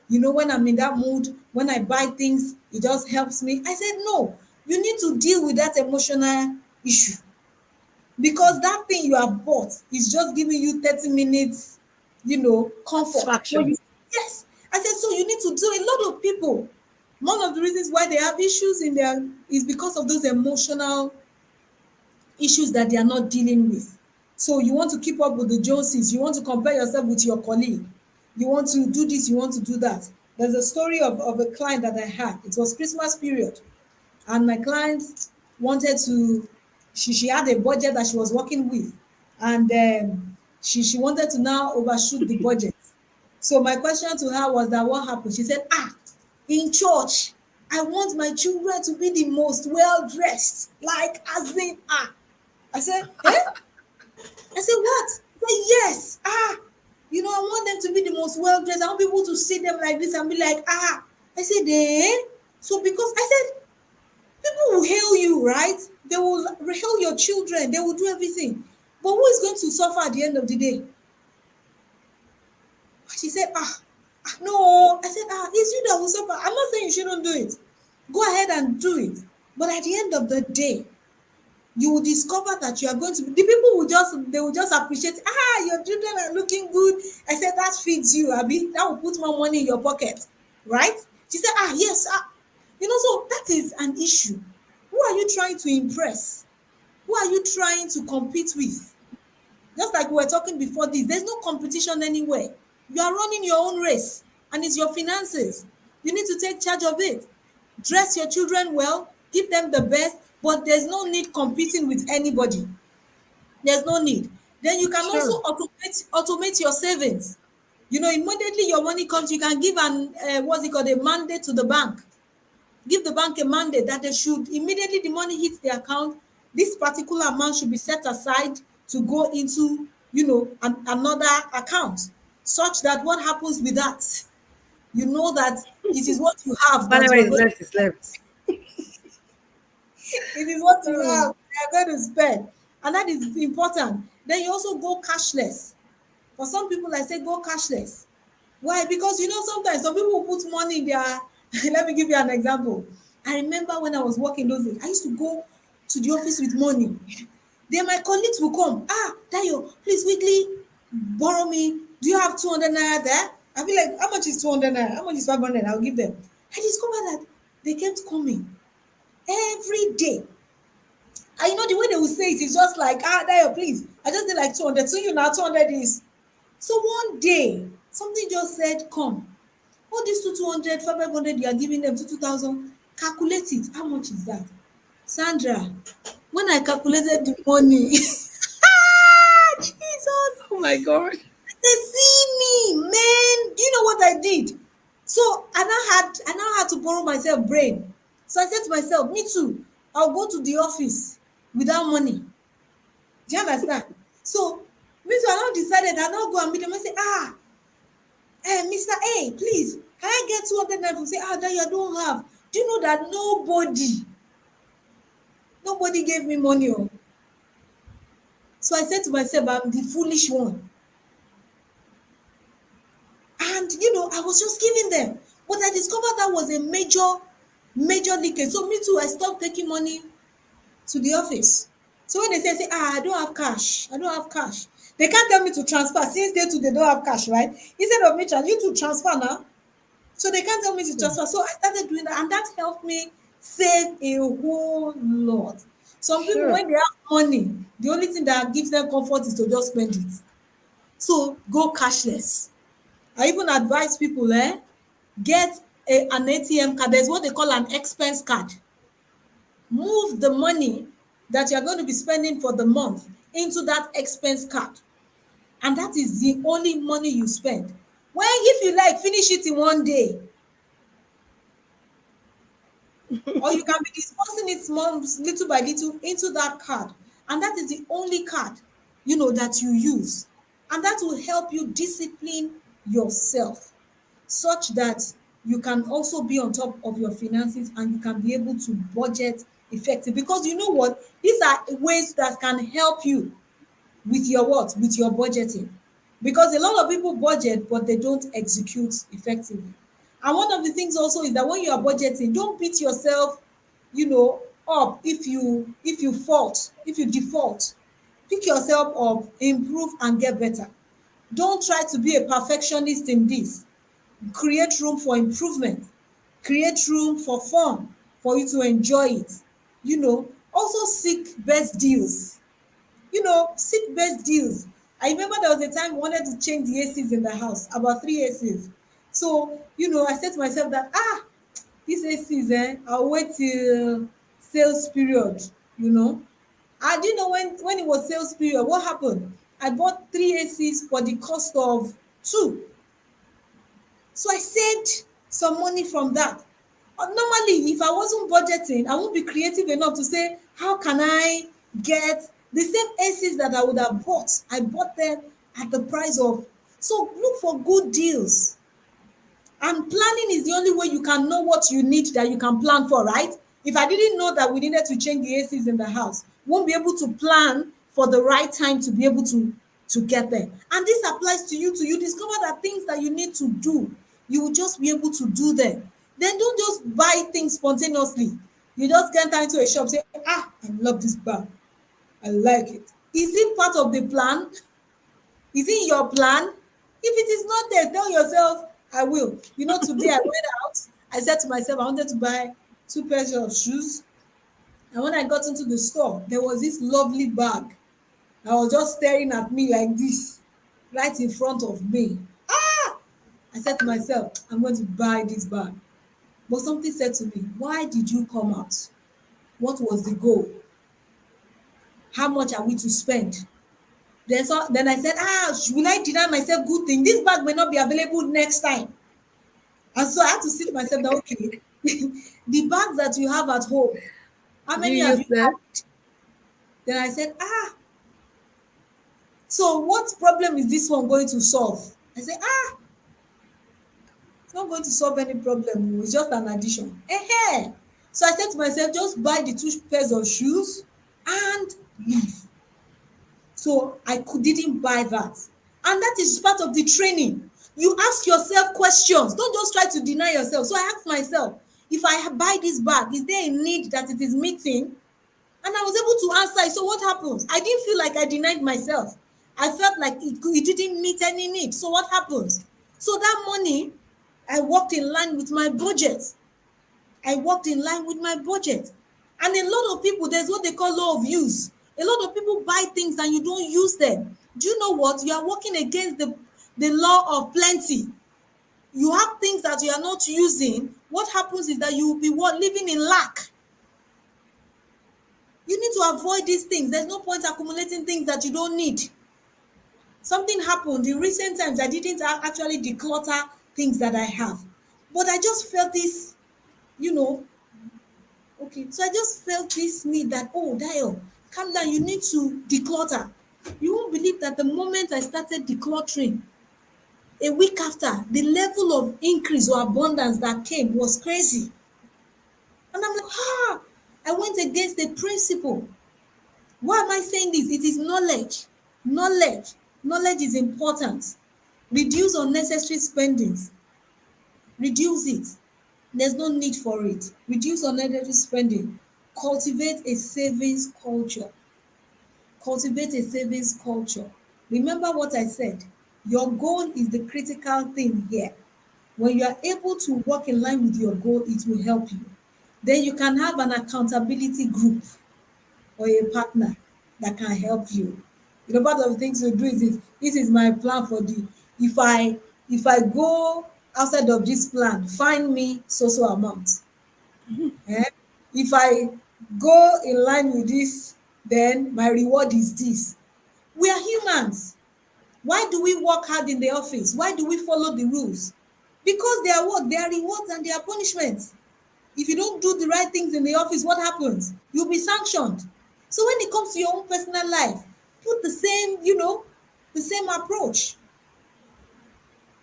you know, when I'm in that mood, when I buy things, it just helps me. I said, no, you need to deal with that emotional issue, because that thing you have bought is just giving you 30 minutes, you know, comfort. So Satisfaction. yes, I said, so you need to do. A lot of people, one of the reasons why they have issues in their is because of those emotional issues that they are not dealing with. So you want to keep up with the Joneses, you want to compare yourself with your colleague, you want to do this, you want to do that. There's a story of a client that I had. It was Christmas period, and my client wanted to, she had a budget that she was working with, and she wanted to now overshoot the budget. So my question to her was that, what happened? She said, in church, I want my children to be the most well dressed, like as in I said, eh? I said, what? I said, yes. You know, I want them to be the most well dressed. I want people to see them like this and be like, I said, eh? So because I said, people will hail you, right? They will hail your children. They will do everything. But who is going to suffer at the end of the day? She said, no. I said, it's you that will suffer. I'm not saying you shouldn't do it. Go ahead and do it. But at the end of the day, you will discover that you are going to, the people will just, they will just appreciate, your children are looking good. I said, that feeds you, Abby. That will put more money in your pocket, right? She said, yes. You know, so that is an issue. Who are you trying to impress? Who are you trying to compete with? Just like we were talking before this, there's no competition anywhere. You are running your own race, and it's your finances. You need to take charge of it. Dress your children well, give them the best, but there's no need competing with anybody. There's no need. Then you can Sure. also automate your savings. Immediately your money comes, you can give an what's it called, a mandate to the bank. Give the bank a mandate that they should, immediately the money hits the account, this particular amount should be set aside to go into another account, such that what happens with that, that it is what you have that Whatever you are is going left is left. it is what you Hmm. have you are going to spend, and that is important. Then you also go cashless. For some people, I say go cashless. Why? Because sometimes some people put money in their let me give you an example. I remember when I was working those days, I used to go to the office with money. Then my colleagues will come. Dayo, please quickly borrow me. Do you have 200 naira there? I'll be like, how much is 200 naira? How much is 500? I'll give them. I discovered that they kept coming every day. And the way they will say it is just like, Dayo, please. I just did like 200. So you now 200 is. So one day, something just said, come. All these 200, 500, you are giving them to 2,000. Calculate it. How much is that? Sandra, when I calculated the money, Jesus, Oh my God. they see me, man. Do you know what I did? So I now had to borrow myself brain. So I said to myself, me too. I'll go to the office without money. Do you understand? So me too, I now decided I now go and meet them and say, Mr. A, please, can I get 200 naira? Say, that you don't have. Do you know that nobody gave me money? Oh. So I said to myself, I'm the foolish one. And I was just giving them. But I discovered that was a major leakage. So me too, I stopped taking money to the office. So when they say, I don't have cash, I don't have cash. They can't tell me to transfer since they too they don't have cash, right? Instead of me trying, you to transfer now. So they can't tell me to transfer. So I started doing that, and that helped me save a whole lot. Some people, Sure. when they have money, the only thing that gives them comfort is to just spend it. So go cashless. I even advise people, get an ATM card. There's what they call an expense card. Move the money that you're going to be spending for the month into that expense card. And that is the only money you spend. When, if you like, finish it in one day, or you can be dispersing it small, little by little into that card. And that is the only card, that you use. And that will help you discipline yourself such that you can also be on top of your finances and you can be able to budget effectively. Because you know what? These are ways that can help you with your what? With your budgeting. Because a lot of people budget, but they don't execute effectively. And one of the things also is that when you are budgeting, don't beat yourself, up if you fault, if you default. Pick yourself up, improve and get better. Don't try to be a perfectionist in this. Create room for improvement. Create room for fun, for you to enjoy it. Also seek best deals. Seek best deals. I remember there was a time we wanted to change the ACs in the house, about 3 ACs. So, I said to myself that, these ACs, I'll wait till sales period, And when it was sales period, what happened? I bought 3 ACs for the cost of two. So I saved some money from that. Normally, if I wasn't budgeting, I won't be creative enough to say, how can I get the same ACs that I would have bought? I bought them at the price of. So look for good deals. And planning is the only way you can know what you need that you can plan for, right? If I didn't know that we needed to change the ACs in the house, won't be able to plan for the right time to be able to get there. And this applies to you too. You discover that things that you need to do, you will just be able to do them. Then don't just buy things spontaneously. You just enter into a shop, say, I love this bag. I like it. Is it part of the plan? Is it your plan? If it is not there, tell yourself, I will. Today I went out, I said to myself, I wanted to buy 2 pairs of shoes. And when I got into the store, there was this lovely bag that was just staring at me like this, right in front of me. I said to myself, I'm going to buy this bag. But something said to me, why did you come out? What was the goal? How much are we to spend? Then I said, will I deny myself good thing? This bag may not be available next time. And so I had to sit myself down, okay, the bags that you have at home, how Did you many have use you that? carried? Then I said, so what problem is this one going to solve? I said, it's not going to solve any problem. It's just an addition. So I said to myself, just buy the 2 pairs of shoes and leave. So didn't buy that. And that is part of the training. You ask yourself questions. Don't just try to deny yourself. So I asked myself, if I buy this bag, is there a need that it is meeting? And I was able to answer it. So what happens? I didn't feel like I denied myself. I felt like it didn't meet any need. So what happens? So that money, I worked in line with my budget. I worked in line with my budget. And a lot of people, there's what they call law of use. A lot of people buy things and you don't use them. Do you know what? You are working against the law of plenty. You have things that you are not using. What happens is that you will be living in lack. You need to avoid these things. There's no point accumulating things that you don't need. Something happened in recent times. I didn't actually declutter things that I have, but I just felt this, you know, okay. So I just felt this need that, oh, Dio, calm down. You need to declutter. You won't believe that the moment I started decluttering, a week after, the level of increase or abundance that came was crazy. And I'm like, I went against the principle. Why am I saying this? It is knowledge. Knowledge. Knowledge is important. Reduce unnecessary spendings. Reduce it. There's no need for it. Reduce unnecessary spending. Cultivate a savings culture. Cultivate a savings culture. Remember what I said. Your goal is the critical thing here. When you are able to work in line with your goal, it will help you. Then you can have an accountability group or a partner that can help you. You know, part of the things to do is this is my plan for the if I go outside of this plan, find me so amount. Eh? If I go in line with this, then my reward is this. We are humans. Why do we work hard in the office? Why do we follow the rules? Because there are what? There are rewards and there are punishments. If you don't do the right things in the office, what happens? You'll be sanctioned. So when it comes to your own personal life, put the same, the same approach.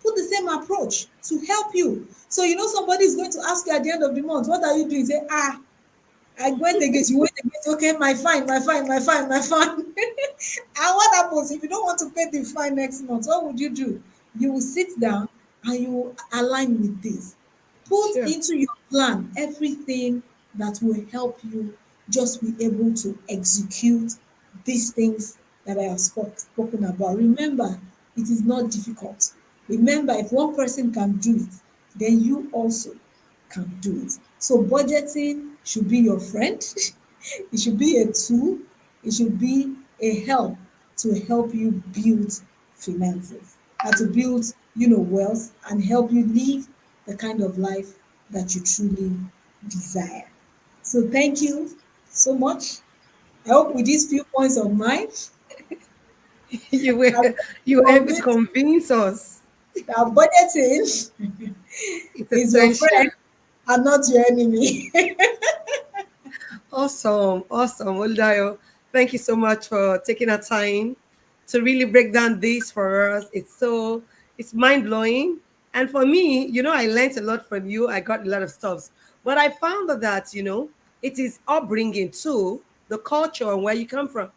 Put the same approach to help you. So somebody is going to ask you at the end of the month, what are you doing? Say, I went against you, went against, okay, my fine, my fine, my fine, my fine. And what happens if you don't want to pay the fine next month? What would you do? You will sit down and you will align with this. Put Sure. into your plan everything that will help you just be able to execute these things that I have spoken about. Remember, it is not difficult. Remember, if one person can do it, then you also can do it. So budgeting should be your friend. It should be a tool. It should be a help to help you build finances and to build, wealth and help you live the kind of life that you truly desire. So thank you so much. I hope with these few points of mine, you were I've you were able to convinced convince us. that budgeting It's is your essential. friend and not your enemy. Awesome, awesome. Well, Dayo, thank you so much for taking our time to really break down this for us. It's mind blowing. And for me, I learned a lot from you. I got a lot of stuff. But I found that, it is upbringing too, the culture and where you come from.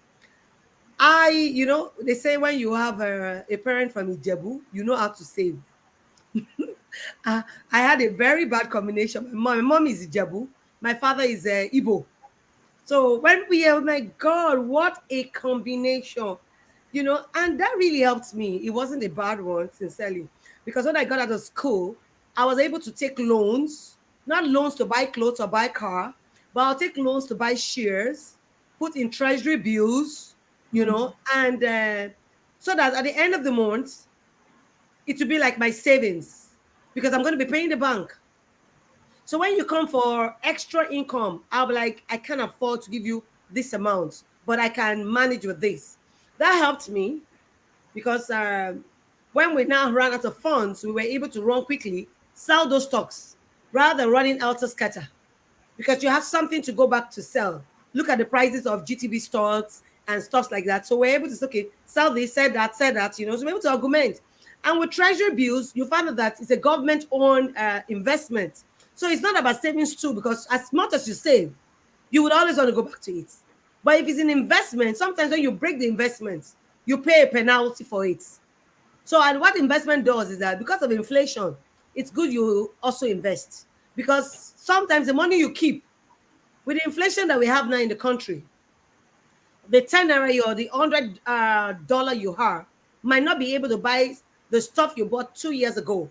They say when you have a parent from Ijebu, you know how to save. Uh, I had a very bad combination. My mom is Ijebu, my father is Igbo. So when oh my God, what a combination, and that really helped me. It wasn't a bad one, sincerely, because when I got out of school, I was able to take loans, not loans to buy clothes or buy car, but I'll take loans to buy shares, put in treasury bills, and so that at the end of the month, it will be like my savings because I'm going to be paying the bank. So when you come for extra income, I'll be like, I can't afford to give you this amount, but I can manage with this. That helped me because when we now ran out of funds, we were able to run quickly, sell those stocks rather than running out to scatter because you have something to go back to sell. Look at the prices of GTB stocks and stuff like that. So we're able to say, okay, sell this, sell that, so we're able to augment. And with treasury bills, you find out that it's a government-owned investment. So it's not about savings too, because as much as you save, you would always want to go back to it. But if it's an investment, sometimes when you break the investment, you pay a penalty for it. So, and what investment does is that because of inflation, it's good you also invest. Because sometimes the money you keep, with the inflation that we have now in the country, the 10 naira or the $100 you have might not be able to buy the stuff you bought 2 years ago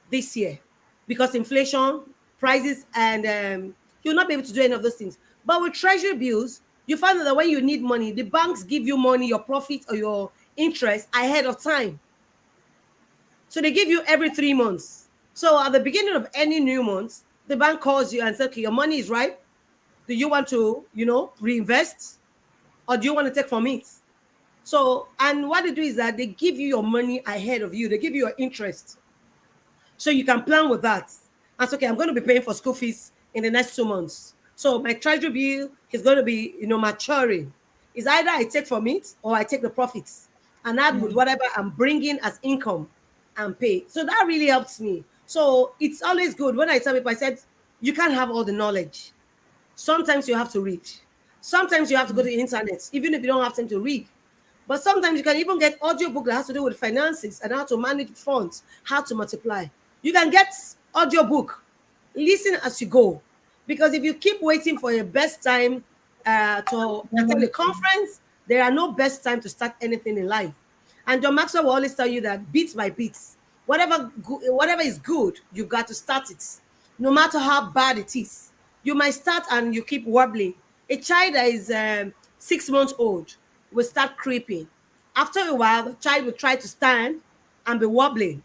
this year because inflation, prices, and you'll not be able to do any of those things. But with treasury bills, you find that when you need money, the banks give you money, your profit or your interest ahead of time. So they give you every 3 months. So at the beginning of any new month, the bank calls you and says, okay, your money is right. Do you want to, reinvest? Or do you want to take from it? So, and what they do is that they give you your money ahead of you. They give you your interest. So you can plan with that. And so, okay, I'm going to be paying for school fees in the next 2 months. So my treasury bill is going to be, maturing. It's either I take from it or I take the profits and add with whatever I'm bringing as income and pay. So that really helps me. So it's always good when I tell people, I said, you can't have all the knowledge. Sometimes you have to read. Sometimes you have to go to the internet, even if you don't have time to read. But sometimes you can even get audiobook that has to do with finances and how to manage funds, how to multiply. You can get audiobook, listen as you go. Because if you keep waiting for your best time to attend the conference, there are no best time to start anything in life. And John Maxwell will always tell you that bit by bit, whatever is good, you've got to start it, no matter how bad it is. You might start and you keep wobbling. A child that is 6 months old will start creeping. After a while, the child will try to stand and be wobbling.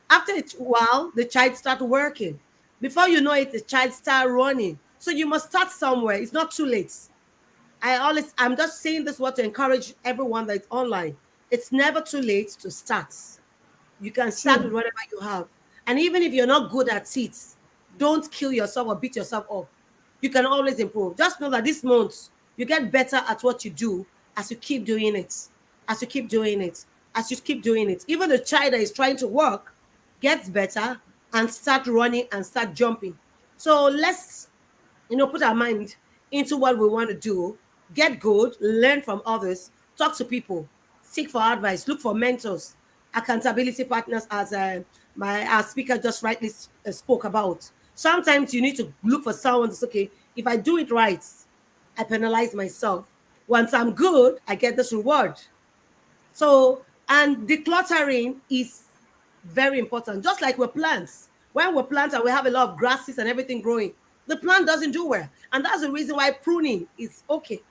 After a while, the child start working. Before you know it, the child start running. So you must start somewhere. It's not too late. I'm just saying this word to encourage everyone that's online. It's never too late to start. You can start with True. whatever you have. And even if you're not good at it, don't kill yourself or beat yourself up. You can always improve. Just know that this month, you get better at what you do as you keep doing it. As you keep doing it. As you keep doing it. Even the child that is trying to work gets better and start running and start jumping. So let's put our mind into what we want to do, get good, learn from others, talk to people, seek for advice, look for mentors, accountability partners, as our speaker just rightly spoke about. Sometimes you need to look for someone to say, okay, if I do it right, I penalize myself. Once I'm good, I get this reward. So, and decluttering is very important. Just like with plants. When we plant and we have a lot of grasses and everything growing, the plant doesn't do well. And that's the reason why pruning is okay.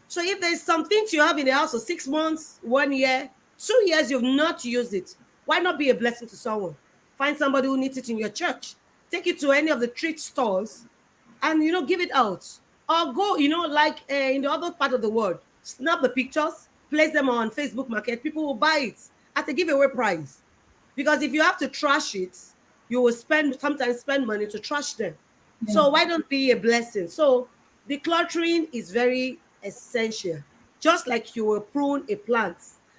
So if there's some things you have in the house for 6 months, 1 year, 2 years, you've not used it, why not be a blessing to someone? Find somebody who needs it in your church. Take it to any of the treat stores and, give it out. Or go, like in the other part of the world, snap the pictures, place them on Facebook Market. People will buy it at a giveaway price. Because if you have to trash it, you will sometimes spend money to trash them. Yeah. So why don't be a blessing? So decluttering is very essential. Just like you will prune a plant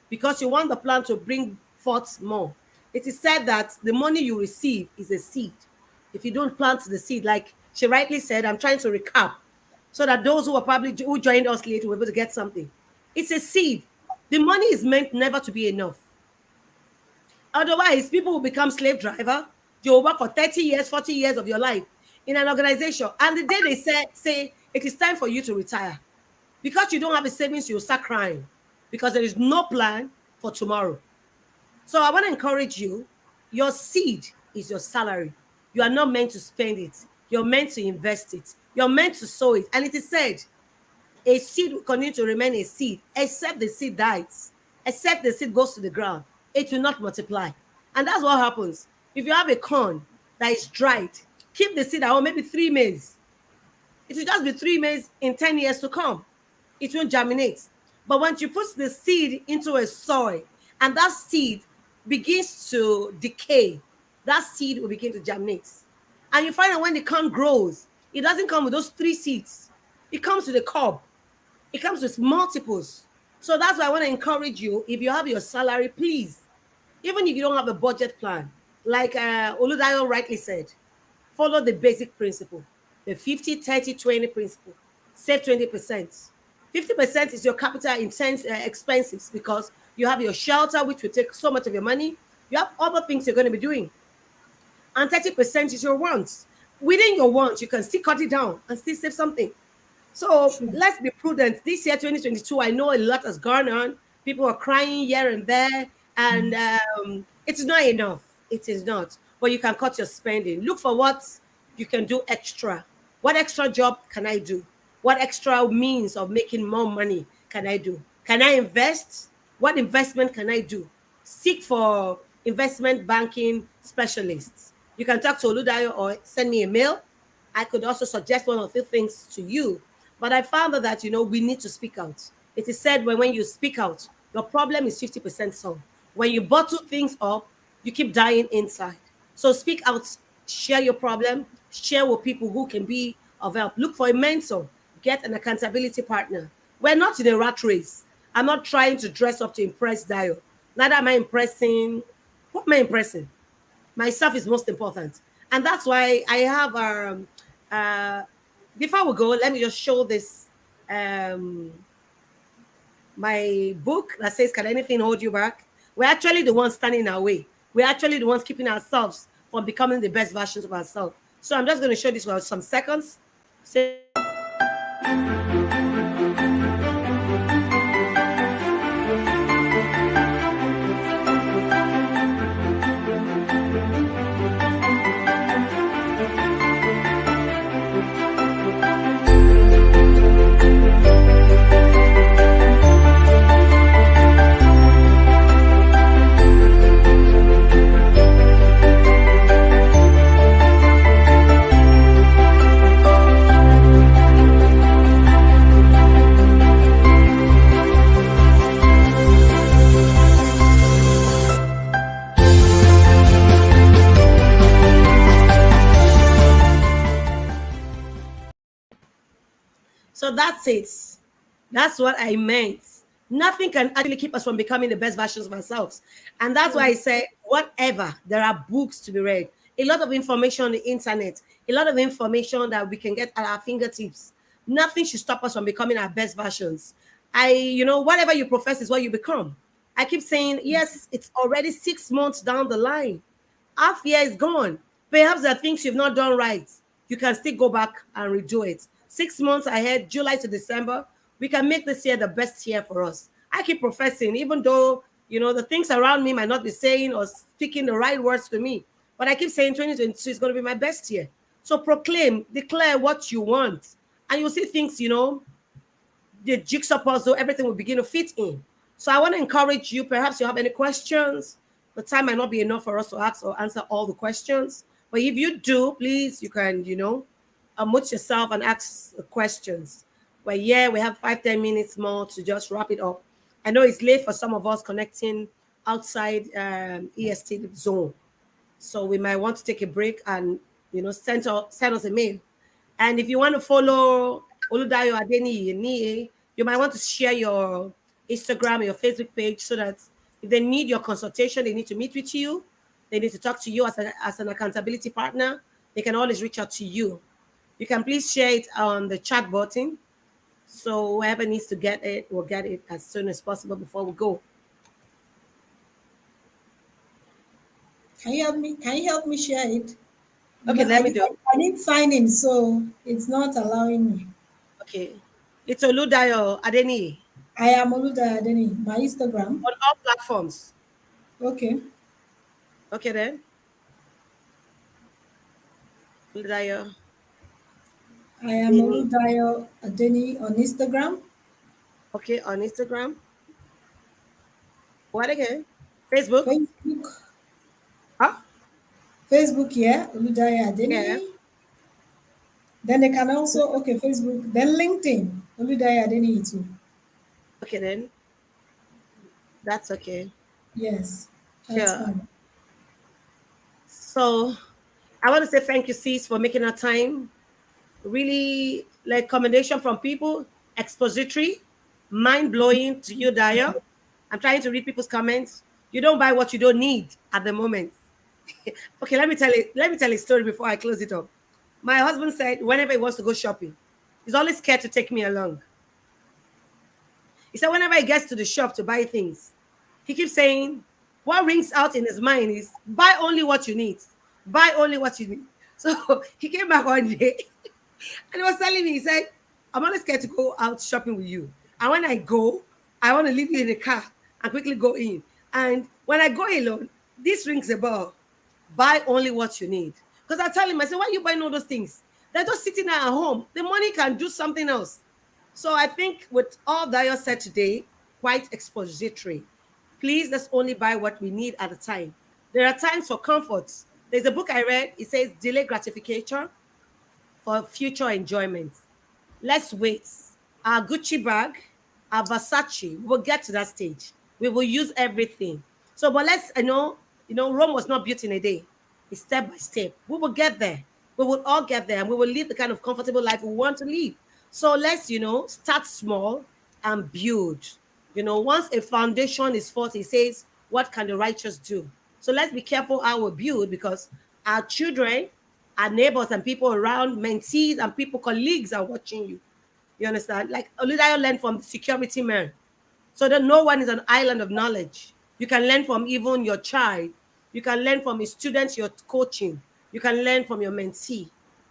because you want the plant to bring forth more. It is said that the money you receive is a seed. If you don't plant the seed, like she rightly said, I'm trying to recap so that those who joined us late will be able to get something. It's a seed. The money is meant never to be enough. Otherwise, people will become slave driver. You'll work for 30 years, 40 years of your life in an organization. And the day they say it is time for you to retire, because you don't have a savings, you'll start crying because there is no plan for tomorrow. So I want to encourage you. Your seed is your salary. You are not meant to spend it. You're meant to invest it. You're meant to sow it. And it is said, a seed will continue to remain a seed, except the seed dies, except the seed goes to the ground. It will not multiply. And that's what happens. If you have a corn that is dried, keep the seed at home, maybe 3 maize. It will just be 3 maize in 10 years to come. It won't germinate. But once you put the seed into a soil and that seed begins to decay, that seed will begin to germinate. And you find that when the corn grows, it doesn't come with those 3 seeds. It comes with a cob. It comes with multiples. So that's why I want to encourage you, if you have your salary, please, even if you don't have a budget plan, like Oludayo rightly said, follow the basic principle, the 50-30-20 principle. Save 20%. 50% is your capital intense expenses, because you have your shelter, which will take so much of your money. You have other things you're going to be doing. And 30% is your wants. Within your wants, you can still cut it down and still save something. So True. let's be prudent. This year, 2022, I know a lot has gone on. People are crying here and there, and it's not enough. It is not. But you can cut your spending. Look for what you can do extra. What extra job can I do? What extra means of making more money can I do? Can I invest? What investment can I do? Seek for investment banking specialists. You can talk to Oludayo or send me a mail. I could also suggest one or two things to you. But I found that, we need to speak out. It is said when you speak out, your problem is 50% solved. When you bottle things up, you keep dying inside. So speak out, share your problem, share with people who can be of help. Look for a mentor, get an accountability partner. We're not in a rat race. I'm not trying to dress up to impress Dio. Neither am I impressing. What am I impressing? Myself is most important. And that's why I have uh before we go, let me just show this um my book that says, Can Anything Hold You Back? We're actually the ones standing in our way. We're actually the ones keeping ourselves from becoming the best versions of ourselves. So I'm just going to show this for some seconds. So that's it. That's what I meant. Nothing can actually keep us from becoming the best versions of ourselves. And that's why I say, whatever, there are books to be read, a lot of information on the internet, a lot of information that we can get at our fingertips. Nothing should stop us from becoming our best versions. Whatever you profess is what you become. I keep saying, yes, it's already 6 months down the line. Half year is gone. Perhaps there are things you've not done right. You can still go back and redo it. 6 months ahead, July to December, we can make this year the best year for us. I keep professing, even though, the things around me might not be saying or speaking the right words to me, but I keep saying 2022 is going to be my best year. So proclaim, declare what you want, and you'll see things, the jigsaw puzzle, everything will begin to fit in. So I want to encourage you. Perhaps you have any questions. The time might not be enough for us to ask or answer all the questions. But if you do, please, you can, unmute yourself and ask the questions. But yeah, we have 5-10 minutes more to just wrap it up. I know it's late for some of us connecting outside EST zone. So we might want to take a break and, send us a mail. And if you want to follow Oludayo Adeniyi, you might want to share your Instagram or your Facebook page, so that if they need your consultation, they need to meet with you, they need to talk to you as an accountability partner, they can always reach out to you. You can please share it on the chat button. So whoever needs to get it will get it as soon as possible before we go. Can you help me? Can you help me share it? Okay, let me do it. I need sign in, so it's not allowing me. Okay. It's Oludayo Adeniyi. I am Oluda Adeni, my Instagram. On all platforms. Okay. Okay then. Oludayo I am Adeni. Oludayo Adeni on Instagram, Okay, on Instagram. What again? Facebook. Facebook, Huh? Facebook, yeah, Oludayo Yeah. Adeni. Then they can also, okay, Facebook, then LinkedIn, Oludayo Adeni too. Okay then. That's okay. Yes, that's Yeah. fine. So I want to say thank you, sis, for making our time. Really, like commendation from people, expository, mind blowing to you, Daya. I'm trying to read people's comments. You don't buy what you don't need at the moment. Okay, let me tell a story before I close it up. My husband said whenever he wants to go shopping, he's always scared to take me along. He said whenever he gets to the shop to buy things, he keeps saying what rings out in his mind is buy only what you need. Buy only what you need. So he came back one day and he was telling me, he said, I'm always scared to go out shopping with you. And when I go, I want to leave you in the car and quickly go in. And when I go alone, this rings a bell. Buy only what you need. Because I tell him, I said, why are you buying all those things? They're just sitting there at home. The money can do something else. So I think with all that you said today, quite expository. Please, let's only buy what we need at a time. There are times for comforts. There's a book I read, it says delay gratification for future enjoyment. Let's wait. Our Gucci bag, our Versace, we'll get to that stage. We will use everything. So, but let's, Rome was not built in a day. It's step by step. We will get there. We will all get there and we will live the kind of comfortable life we want to live. So let's, start small and build. Once a foundation is forth, it says, what can the righteous do? So let's be careful how we build because our children, our neighbors and people around, mentees and people, colleagues are watching you. You understand? Like Oludayo learned from the security man. So that no one is an island of knowledge. You can learn from even your child. You can learn from your students you're coaching. You can learn from your mentee.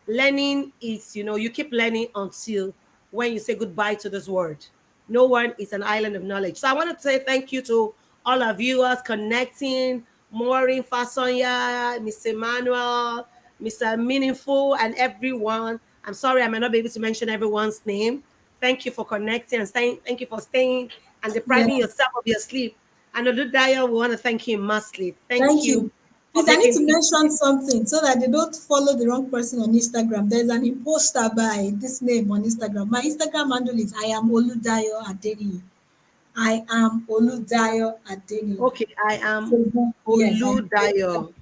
Learning is, you keep learning until when you say goodbye to this world. No one is an island of knowledge. So I want to say thank you to all our viewers connecting, Maureen Fasonya, Mr. Emmanuel, Mr. Meaningful, and everyone. I'm sorry I may not be able to mention everyone's name. Thank you for connecting and staying. Thank you for staying and Yeah, depriving yourself of your sleep. And Oludaya, we want to thank you immensely. Thank thank you you. for Please, I need making to it. mention something so that they don't follow the wrong person on Instagram. There's an imposter by this name on Instagram. My Instagram handle is I am Oludayo Adeni. I am Oludayo Adeni. Okay, I am So, yes, I Oludayo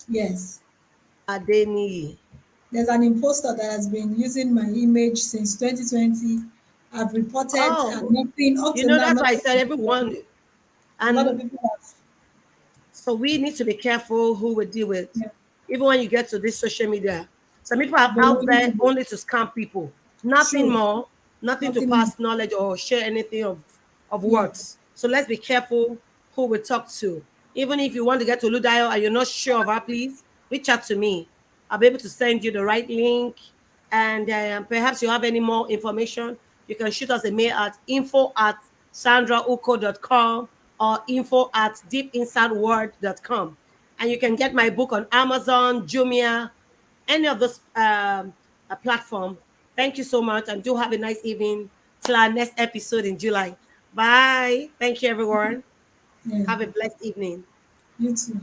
yes. Adeniyi. There's an imposter that has been using my image since 2020. I've reported and Oh, nothing up to now. that's why I Nothing. said everyone. A lot of And people have. so we need to be careful who we deal with, Yeah, even when you get to this social media. Some people are the out wrong there people. only to scam people, nothing True. more, nothing to Nothing. pass knowledge or share anything of Yeah. words. So let's be careful who we talk to. Even if you want to get to Ludayo and you're not sure of her, please reach out to me. I'll be able to send you the right link. And perhaps you have any more information, you can shoot us a mail at info@sandraukoh.com or info@deepinsideword.com. And you can get my book on Amazon, Jumia, any of those platform. Thank you so much and do have a nice evening till our next episode in July. Bye. Thank you, everyone. Yeah. Have a blessed evening. You too.